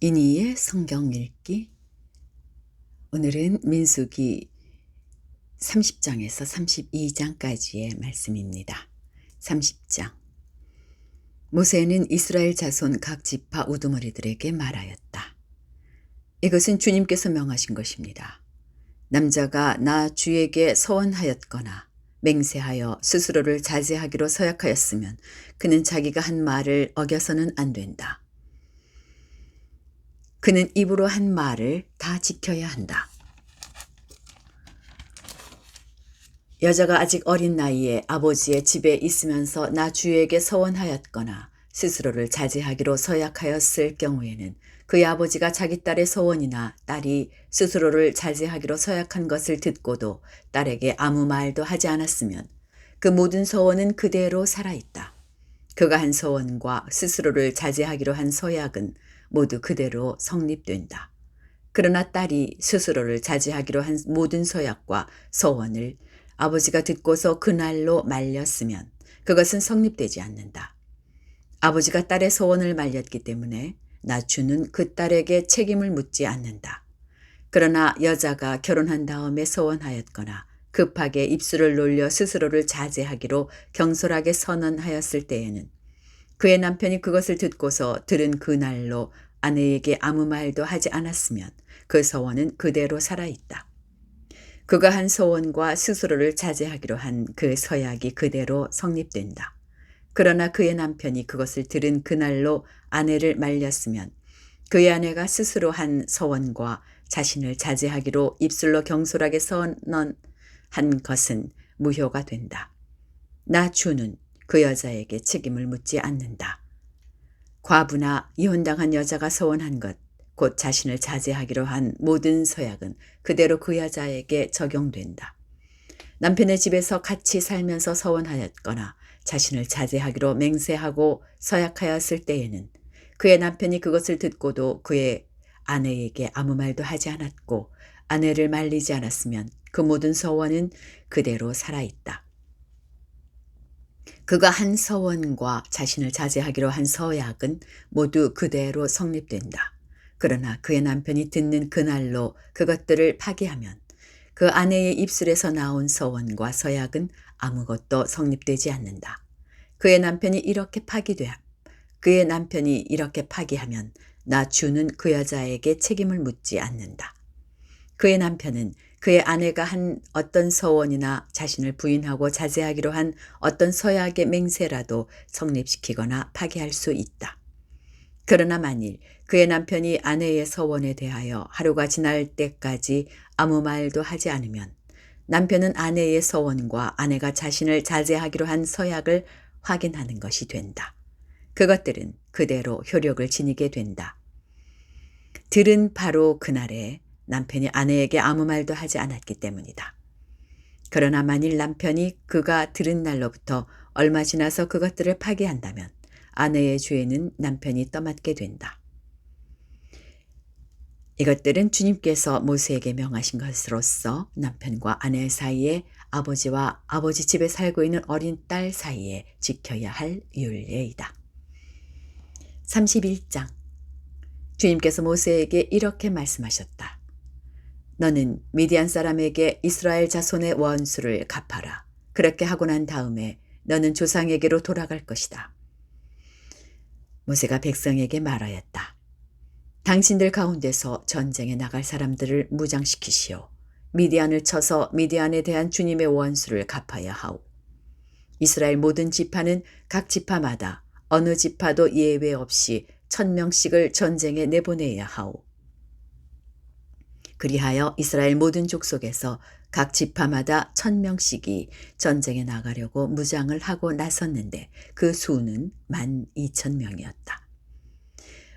이니의 성경 읽기. 오늘은 민수기 30장에서 32장까지의 말씀입니다. 30장. 모세는 이스라엘 자손 각 지파 우두머리들에게 말하였다. 이것은 주님께서 명하신 것입니다. 남자가 나 주에게 서원하였거나 맹세하여 스스로를 자제하기로 서약하였으면 그는 자기가 한 말을 어겨서는 안 된다. 그는 입으로 한 말을 다 지켜야 한다. 여자가 아직 어린 나이에 아버지의 집에 있으면서 나 주에게 서원하였거나 스스로를 자제하기로 서약하였을 경우에는 그의 아버지가 자기 딸의 서원이나 딸이 스스로를 자제하기로 서약한 것을 듣고도 딸에게 아무 말도 하지 않았으면 그 모든 서원은 그대로 살아있다. 그가 한 서원과 스스로를 자제하기로 한 서약은 모두 그대로 성립된다. 그러나 딸이 스스로를 자제하기로 한 모든 서약과 서원을 아버지가 듣고서 그날로 말렸으면 그것은 성립되지 않는다. 아버지가 딸의 서원을 말렸기 때문에 나주는 그 딸에게 책임을 묻지 않는다. 그러나 여자가 결혼한 다음에 서원하였거나 급하게 입술을 놀려 스스로를 자제하기로 경솔하게 선언하였을 때에는 그의 남편이 그것을 듣고서 들은 그날로 아내에게 아무 말도 하지 않았으면 그 서원은 그대로 살아있다. 그가 한 서원과 스스로를 자제하기로 한 그 서약이 그대로 성립된다. 그러나 그의 남편이 그것을 들은 그날로 아내를 말렸으면 그의 아내가 스스로 한 서원과 자신을 자제하기로 입술로 경솔하게 선언한 것은 무효가 된다. 나 주는 그 여자에게 책임을 묻지 않는다. 과부나 이혼당한 여자가 서원한 것, 곧 자신을 자제하기로 한 모든 서약은 그대로 그 여자에게 적용된다. 남편의 집에서 같이 살면서 서원하였거나 자신을 자제하기로 맹세하고 서약하였을 때에는 그의 남편이 그것을 듣고도 그의 아내에게 아무 말도 하지 않았고 아내를 말리지 않았으면 그 모든 서원은 그대로 살아있다. 그가 한 서원과 자신을 자제하기로 한 서약은 모두 그대로 성립된다. 그러나 그의 남편이 듣는 그날로 그것들을 파기하면 그 아내의 입술에서 나온 서원과 서약은 아무것도 성립되지 않는다. 그의 남편이 이렇게 파기하면 나 주는 그 여자에게 책임을 묻지 않는다. 그의 남편은 그의 아내가 한 어떤 서원이나 자신을 부인하고 자제하기로 한 어떤 서약의 맹세라도 성립시키거나 파기할 수 있다. 그러나 만일 그의 남편이 아내의 서원에 대하여 하루가 지날 때까지 아무 말도 하지 않으면 남편은 아내의 서원과 아내가 자신을 자제하기로 한 서약을 확인하는 것이 된다. 그것들은 그대로 효력을 지니게 된다. 들은 바로 그날에 남편이 아내에게 아무 말도 하지 않았기 때문이다. 그러나 만일 남편이 그가 들은 날로부터 얼마 지나서 그것들을 파기한다면 아내의 죄는 남편이 떠맡게 된다. 이것들은 주님께서 모세에게 명하신 것으로서 남편과 아내 사이에 아버지와 아버지 집에 살고 있는 어린 딸 사이에 지켜야 할 율례이다. 31장. 주님께서 모세에게 이렇게 말씀하셨다. 너는 미디안 사람에게 이스라엘 자손의 원수를 갚아라. 그렇게 하고 난 다음에 너는 조상에게로 돌아갈 것이다. 모세가 백성에게 말하였다. 당신들 가운데서 전쟁에 나갈 사람들을 무장시키시오. 미디안을 쳐서 미디안에 대한 주님의 원수를 갚아야 하오. 이스라엘 모든 지파는 각 지파마다 어느 지파도 예외 없이 1000명씩을 전쟁에 내보내야 하오. 그리하여 이스라엘 모든 족속에서 각 지파마다 1000명씩이 전쟁에 나가려고 무장을 하고 나섰는데 그 수는 12,000명이었다.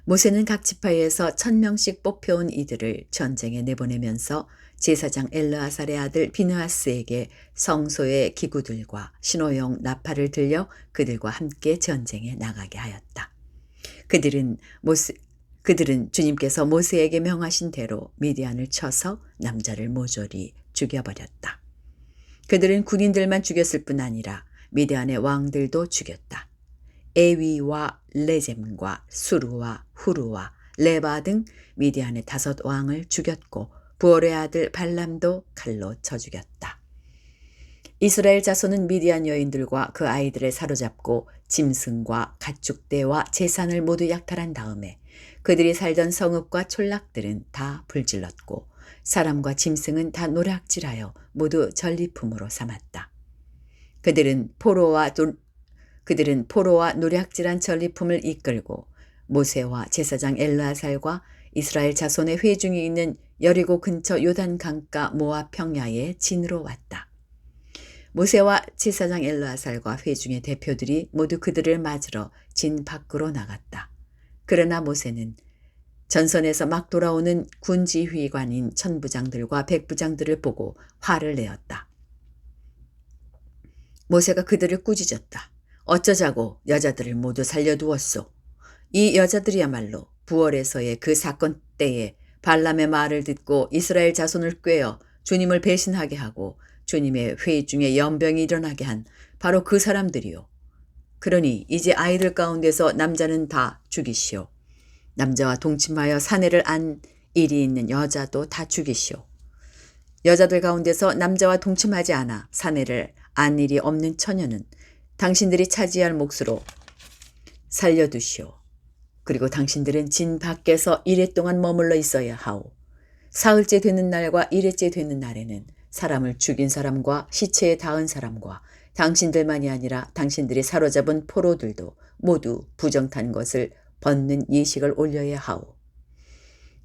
모세는 각 지파에서 1000명씩 뽑혀온 이들을 전쟁에 내보내면서 제사장 엘르아살의 아들 비느하스에게 성소의 기구들과 신호용 나팔을 들려 그들과 함께 전쟁에 나가게 하였다. 그들은 주님께서 모세에게 명하신 대로 미디안을 쳐서 남자를 모조리 죽여버렸다. 그들은 군인들만 죽였을 뿐 아니라 미디안의 왕들도 죽였다. 에위와 레젬과 수루와 후루와 레바 등 미디안의 5왕을 죽였고 부올의 아들 발람도 칼로 쳐 죽였다. 이스라엘 자손은 미디안 여인들과 그 아이들을 사로잡고 짐승과 가축대와 재산을 모두 약탈한 다음에 그들이 살던 성읍과 촌락들은 다 불질렀고 사람과 짐승은 다 노략질하여 모두 전리품으로 삼았다. 그들은 포로와 노략질한 전리품을 이끌고 모세와 제사장 엘르아살과 이스라엘 자손의 회중이 있는 여리고 근처 요단 강가 모압 평야에 진으로 왔다. 모세와 제사장 엘르아살과 회중의 대표들이 모두 그들을 맞으러 진 밖으로 나갔다. 그러나 모세는 전선에서 막 돌아오는 군지휘관인 천부장들과 백부장들을 보고 화를 내었다. 모세가 그들을 꾸짖었다. 어쩌자고 여자들을 모두 살려두었소. 이 여자들이야말로 부월에서의 그 사건 때에 발람의 말을 듣고 이스라엘 자손을 꾀어 주님을 배신하게 하고 주님의 회의 중에 연병이 일어나게 한 바로 그 사람들이요. 그러니 이제 아이들 가운데서 남자는 다 죽이시오. 남자와 동침하여 사내를 안 일이 있는 여자도 다 죽이시오. 여자들 가운데서 남자와 동침하지 않아 사내를 안 일이 없는 처녀는 당신들이 차지할 몫으로 살려두시오. 그리고 당신들은 진 밖에서 이래 동안 머물러 있어야 하오. 사흘째 되는 날과 이래째 되는 날에는 사람을 죽인 사람과 시체에 닿은 사람과 당신들만이 아니라 당신들이 사로잡은 포로들도 모두 부정탄 것을 벗는 예식을 올려야 하오.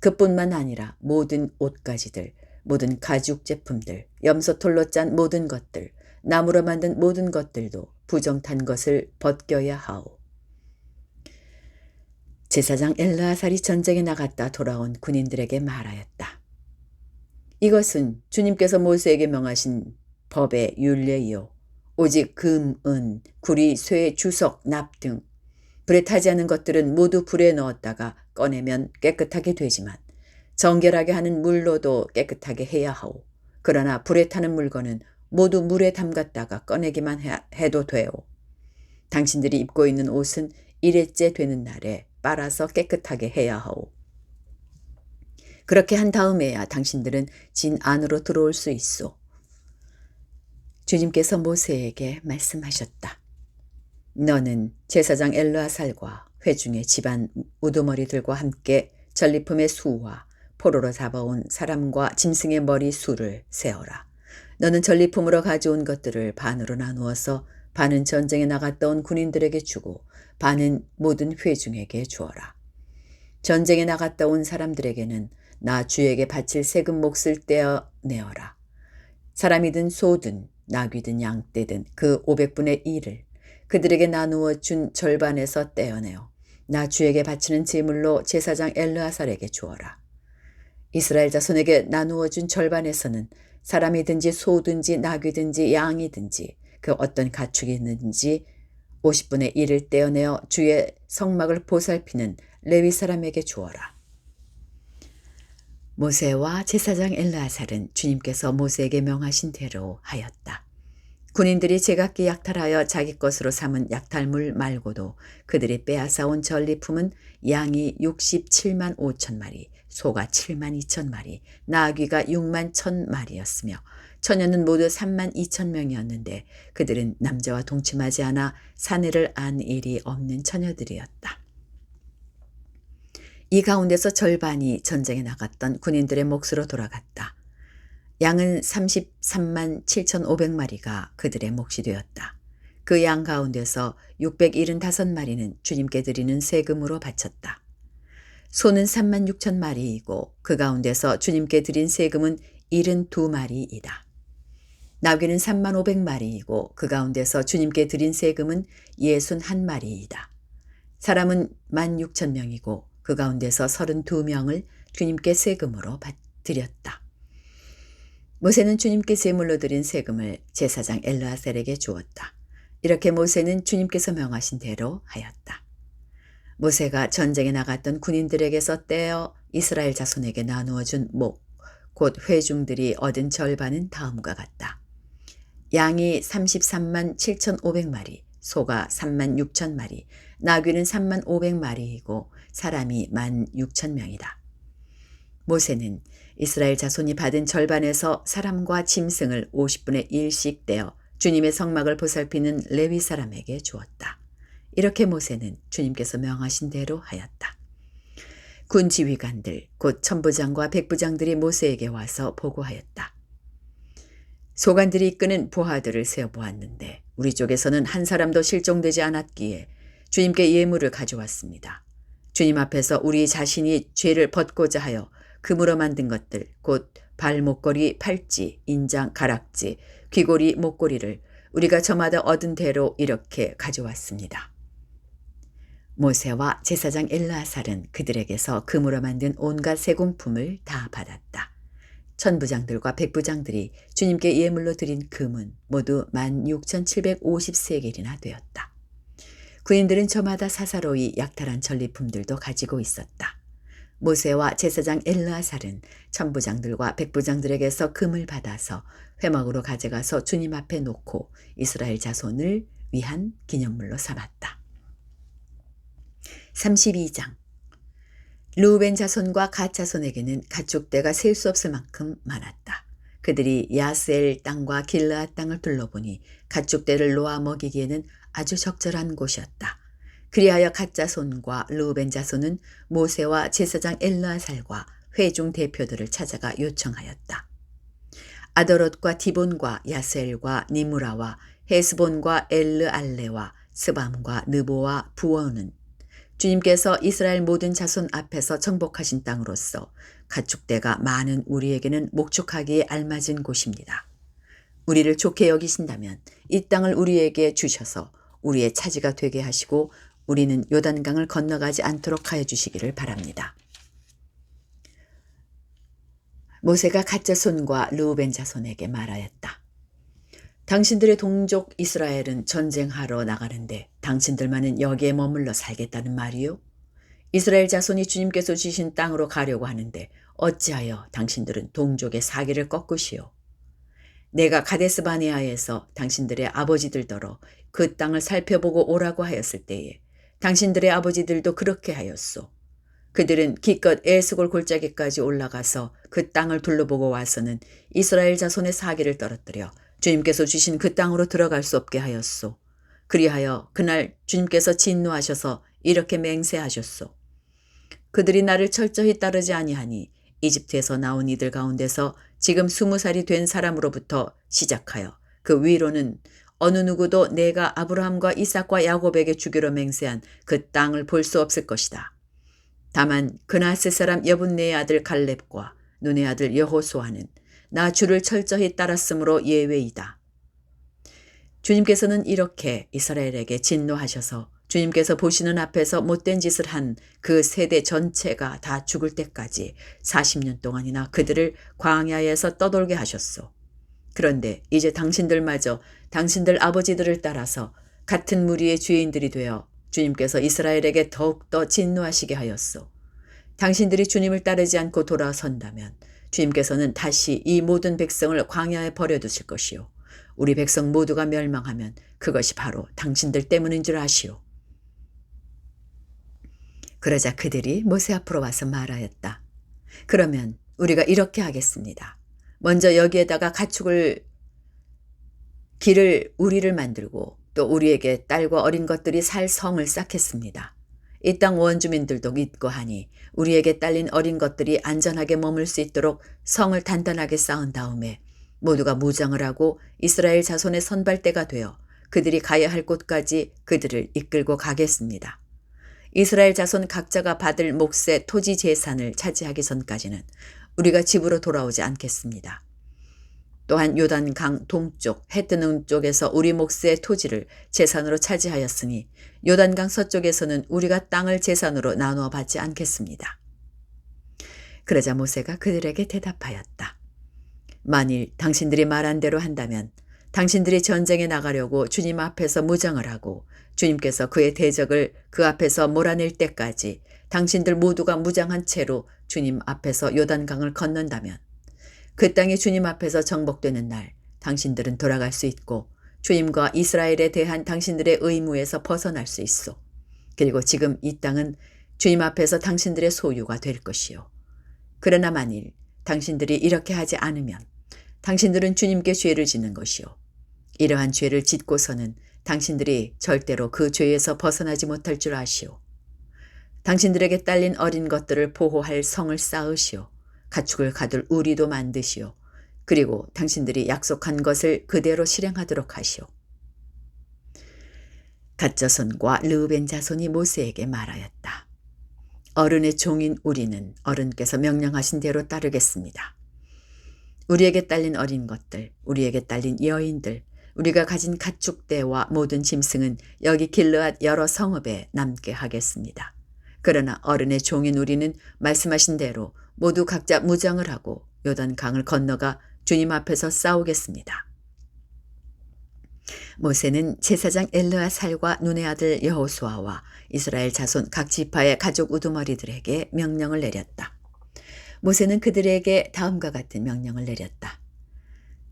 그뿐만 아니라 모든 옷가지들, 모든 가죽 제품들, 염소털로 짠 모든 것들, 나무로 만든 모든 것들도 부정탄 것을 벗겨야 하오. 제사장 엘르아살이 전쟁에 나갔다 돌아온 군인들에게 말하였다. 이것은 주님께서 모세에게 명하신 법의 율례이요. 오직 금, 은, 구리, 쇠, 주석, 납 등 불에 타지 않은 것들은 모두 불에 넣었다가 꺼내면 깨끗하게 되지만 정결하게 하는 물로도 깨끗하게 해야 하오. 그러나 불에 타는 물건은 모두 물에 담갔다가 꺼내기만 해도 돼요. 당신들이 입고 있는 옷은 일회째 되는 날에 빨아서 깨끗하게 해야 하오. 그렇게 한 다음에야 당신들은 진 안으로 들어올 수 있소. 주님께서 모세에게 말씀하셨다. 너는 제사장 엘르아살과 회중의 집안 우두머리들과 함께 전리품의 수와 포로로 잡아온 사람과 짐승의 머리 수를 세어라. 너는 전리품으로 가져온 것들을 반으로 나누어서 반은 전쟁에 나갔다 온 군인들에게 주고 반은 모든 회중에게 주어라. 전쟁에 나갔다 온 사람들에게는 나 주에게 바칠 세금 몫을 떼어내어라. 사람이든 소든 나귀든 양떼든 그 500분의 1을 그들에게 나누어 준 절반에서 떼어내어 나 주에게 바치는 제물로 제사장 엘르아살에게 주어라. 이스라엘 자손에게 나누어 준 절반에서는 사람이든지 소든지 나귀든지 양이든지 그 어떤 가축이든지 50분의 1을 떼어내어 주의 성막을 보살피는 레위 사람에게 주어라. 모세와 제사장 엘르아살은 주님께서 모세에게 명하신 대로 하였다. 군인들이 제각기 약탈하여 자기 것으로 삼은 약탈물 말고도 그들이 빼앗아온 전리품은 양이 67만 5천 마리, 소가 7만 2천 마리, 나귀가 6만 1천 마리였으며 처녀는 모두 3만 2천 명이었는데 그들은 남자와 동침하지 않아 사내를 안 일이 없는 처녀들이었다. 이 가운데서 절반이 전쟁에 나갔던 군인들의 몫으로 돌아갔다. 양은 33만 7,500마리가 그들의 몫이 되었다. 그 양 가운데서 675마리는 주님께 드리는 세금으로 바쳤다. 소는 3만 6천 마리이고 그 가운데서 주님께 드린 세금은 72마리이다. 나귀는 3만 500마리이고 그 가운데서 주님께 드린 세금은 61마리이다. 사람은 16,000명이고 그 가운데서 32명을 주님께 세금으로 드렸다. 모세는 주님께 제물로 드린 세금을 제사장 엘르아살에게 주었다. 이렇게 모세는 주님께서 명하신 대로 하였다. 모세가 전쟁에 나갔던 군인들에게서 떼어 이스라엘 자손에게 나누어 준 목, 곧 회중들이 얻은 절반은 다음과 같다. 양이 33만 7,500마리, 소가 36,000마리, 나귀는 35,500마리이고 사람이 16,000명이다. 모세는 이스라엘 자손이 받은 절반에서 사람과 짐승을 50분의 1씩 떼어 주님의 성막을 보살피는 레위 사람에게 주었다. 이렇게 모세는 주님께서 명하신 대로 하였다. 군 지휘관들 곧 천부장과 백부장들이 모세에게 와서 보고하였다. 소관들이 이끄는 보화들을 세어보았는데 우리 쪽에서는 한 사람도 실종되지 않았기에 주님께 예물을 가져왔습니다. 주님 앞에서 우리 자신이 죄를 벗고자 하여 금으로 만든 것들 곧 발목걸이, 팔찌, 인장, 가락지, 귀고리, 목걸이를 우리가 저마다 얻은 대로 이렇게 가져왔습니다. 모세와 제사장 엘르아살은 그들에게서 금으로 만든 온갖 세공품을 다 받았다. 천부장들과 백부장들이 주님께 예물로 드린 금은 모두 16,750세겔이나 되었다. 군인들은 저마다 사사로이 약탈한 전리품들도 가지고 있었다. 모세와 제사장 엘르아살은 천부장들과 백부장들에게서 금을 받아서 회막으로 가져가서 주님 앞에 놓고 이스라엘 자손을 위한 기념물로 삼았다. 32장. 르우벤 자손과 갓 자손에게는 가축대가 셀 수 없을 만큼 많았다. 그들이 야스엘 땅과 길르앗 땅을 둘러보니 가축대를 놓아 먹이기에는 아주 적절한 곳이었다. 그리하여 갓 자손과 르우벤 자손은 모세와 제사장 엘르아살과 회중 대표들을 찾아가 요청하였다. 아더롯과 디본과 야스엘과 니무라와 헤스본과 엘르알레와 스밤과 느보와 부원은 주님께서 이스라엘 모든 자손 앞에서 정복하신 땅으로서 가축대가 많은 우리에게는 목축하기에 알맞은 곳입니다. 우리를 좋게 여기신다면 이 땅을 우리에게 주셔서 우리의 차지가 되게 하시고 우리는 요단강을 건너가지 않도록 하여 주시기를 바랍니다. 모세가 갓 자손과 르우벤 자손에게 말하였다. 당신들의 동족 이스라엘은 전쟁하러 나가는데 당신들만은 여기에 머물러 살겠다는 말이요? 이스라엘 자손이 주님께서 주신 땅으로 가려고 하는데 어찌하여 당신들은 동족의 사기를 꺾으시오? 내가 가데스바네아에서 당신들의 아버지들더러 그 땅을 살펴보고 오라고 하였을 때에 당신들의 아버지들도 그렇게 하였소. 그들은 기껏 에스골 골짜기까지 올라가서 그 땅을 둘러보고 와서는 이스라엘 자손의 사기를 떨어뜨려 주님께서 주신 그 땅으로 들어갈 수 없게 하였소. 그리하여 그날 주님께서 진노하셔서 이렇게 맹세하셨소. 그들이 나를 철저히 따르지 아니하니 이집트에서 나온 이들 가운데서 지금 20살이 된 사람으로부터 시작하여 그 위로는 어느 누구도 내가 아브라함과 이삭과 야곱에게 주기로 맹세한 그 땅을 볼 수 없을 것이다. 다만 그나스 사람 여분네의 아들 갈렙과 눈의 아들 여호수아는 나 주를 철저히 따랐으므로 예외이다. 주님께서는 이렇게 이스라엘에게 진노하셔서 주님께서 보시는 앞에서 못된 짓을 한 그 세대 전체가 다 죽을 때까지 40년 동안이나 그들을 광야에서 떠돌게 하셨소. 그런데 이제 당신들마저 당신들 아버지들을 따라서 같은 무리의 죄인들이 되어 주님께서 이스라엘에게 더욱더 진노하시게 하였소. 당신들이 주님을 따르지 않고 돌아선다면 주님께서는 다시 이 모든 백성을 광야에 버려두실 것이요. 우리 백성 모두가 멸망하면 그것이 바로 당신들 때문인 줄 아시오. 그러자 그들이 모세 앞으로 와서 말하였다. 그러면 우리가 이렇게 하겠습니다. 먼저 여기에다가 길을 우리를 만들고 또 우리에게 딸과 어린 것들이 살 성을 쌓겠습니다. 이 땅 원주민들도 믿고 하니 우리에게 딸린 어린 것들이 안전하게 머물 수 있도록 성을 단단하게 쌓은 다음에 모두가 무장을 하고 이스라엘 자손의 선발대가 되어 그들이 가야 할 곳까지 그들을 이끌고 가겠습니다. 이스라엘 자손 각자가 받을 몫의 토지 재산을 차지하기 전까지는 우리가 집으로 돌아오지 않겠습니다. 또한 요단강 동쪽 헤뜨는 쪽에서 우리 몫의 토지를 재산으로 차지하였으니 요단강 서쪽에서는 우리가 땅을 재산으로 나누어 받지 않겠습니다. 그러자 모세가 그들에게 대답하였다. 만일 당신들이 말한 대로 한다면 당신들이 전쟁에 나가려고 주님 앞에서 무장을 하고 주님께서 그의 대적을 그 앞에서 몰아낼 때까지 당신들 모두가 무장한 채로 주님 앞에서 요단강을 건넌다면 그 땅이 주님 앞에서 정복되는 날 당신들은 돌아갈 수 있고 주님과 이스라엘에 대한 당신들의 의무에서 벗어날 수 있어. 그리고 지금 이 땅은 주님 앞에서 당신들의 소유가 될 것이요. 그러나 만일 당신들이 이렇게 하지 않으면 당신들은 주님께 죄를 짓는 것이요. 이러한 죄를 짓고서는 당신들이 절대로 그 죄에서 벗어나지 못할 줄 아시오. 당신들에게 딸린 어린 것들을 보호할 성을 쌓으시오. 가축을 가둘 우리도 만드시오. 그리고 당신들이 약속한 것을 그대로 실행하도록 하시오. 갓 자손과 르우벤 자손이 모세에게 말하였다. 어른의 종인 우리는 어른께서 명령하신 대로 따르겠습니다. 우리에게 딸린 어린 것들, 우리에게 딸린 여인들, 우리가 가진 가축대와 모든 짐승은 여기 길르앗 여러 성읍에 남게 하겠습니다. 그러나 어른의 종인 우리는 말씀하신 대로 모두 각자 무장을 하고 요단강을 건너가 주님 앞에서 싸우겠습니다. 모세는 제사장 엘르아살과 눈의 아들 여호수아와 이스라엘 자손 각 지파의 가족 우두머리들에게 명령을 내렸다. 모세는 그들에게 다음과 같은 명령을 내렸다.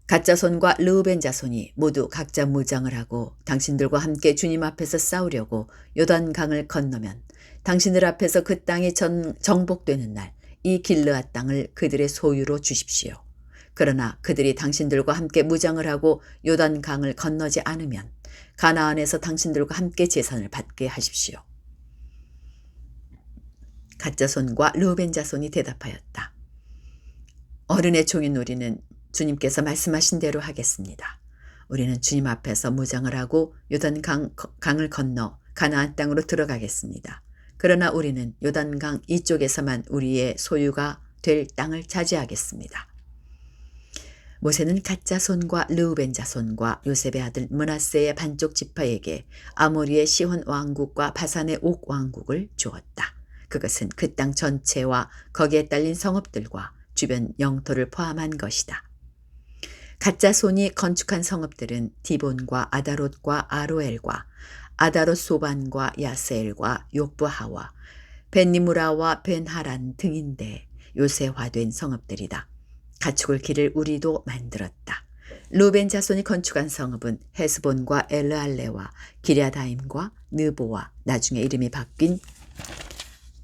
갓 자손과 르우벤 자손이 모두 각자 무장을 하고 당신들과 함께 주님 앞에서 싸우려고 요단강을 건너면 당신들 앞에서 그 땅이 정복되는 날 이 길르앗 땅을 그들의 소유로 주십시오. 그러나 그들이 당신들과 함께 무장을 하고 요단강을 건너지 않으면 가나안에서 당신들과 함께 재산을 받게 하십시오. 갓 자손과 르우벤 자손이 대답하였다. 어른의 종인 우리는 주님께서 말씀하신 대로 하겠습니다. 우리는 주님 앞에서 무장을 하고 요단강을 건너 가나안 땅으로 들어가겠습니다. 그러나 우리는 요단강 이쪽에서만 우리의 소유가 될 땅을 차지하겠습니다. 모세는 갓 자손과 르우벤 자손과 요셉의 아들 므낫세의 반쪽 지파에게 아모리의 시혼 왕국과 바산의 옥 왕국을 주었다. 그것은 그 땅 전체와 거기에 딸린 성읍들과 주변 영토를 포함한 것이다. 갓 자손이 건축한 성읍들은 디본과 아다롯과 아로엘과 아다롯 소반과 야스엘과 욕부하와 벤니무라와 벤하란 등인데 요새화된 성읍들이다. 가축을 기를 우리도 만들었다. 르우벤 자손이 건축한 성읍은 헤스본과 엘르알레와 기랴다임과 느보와 나중에 이름이 바뀐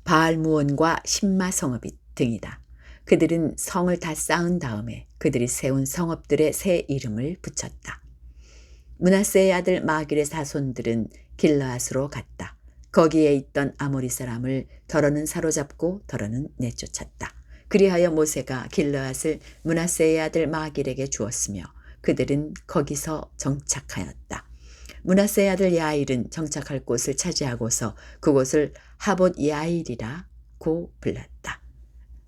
바알무온과 심마 성읍 등이다. 그들은 성을 다 쌓은 다음에 그들이 세운 성읍들의 새 이름을 붙였다. 므낫세의 아들 마길의 자손들은 길르앗으로 갔다. 거기에 있던 아모리 사람을 더러는 사로잡고 더러는 내쫓았다. 그리하여 모세가 길르앗을 므낫세의 아들 마길에게 주었으며 그들은 거기서 정착하였다. 므낫세의 아들 야일은 정착할 곳을 차지하고서 그곳을 하봇 야일이라고 불렀다.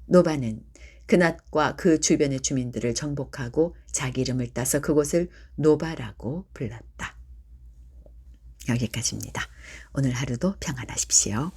노바는 그낫과 그 주변의 주민들을 정복하고 자기 이름을 따서 그곳을 노바라고 불렀다. 여기까지입니다. 오늘 하루도 평안하십시오.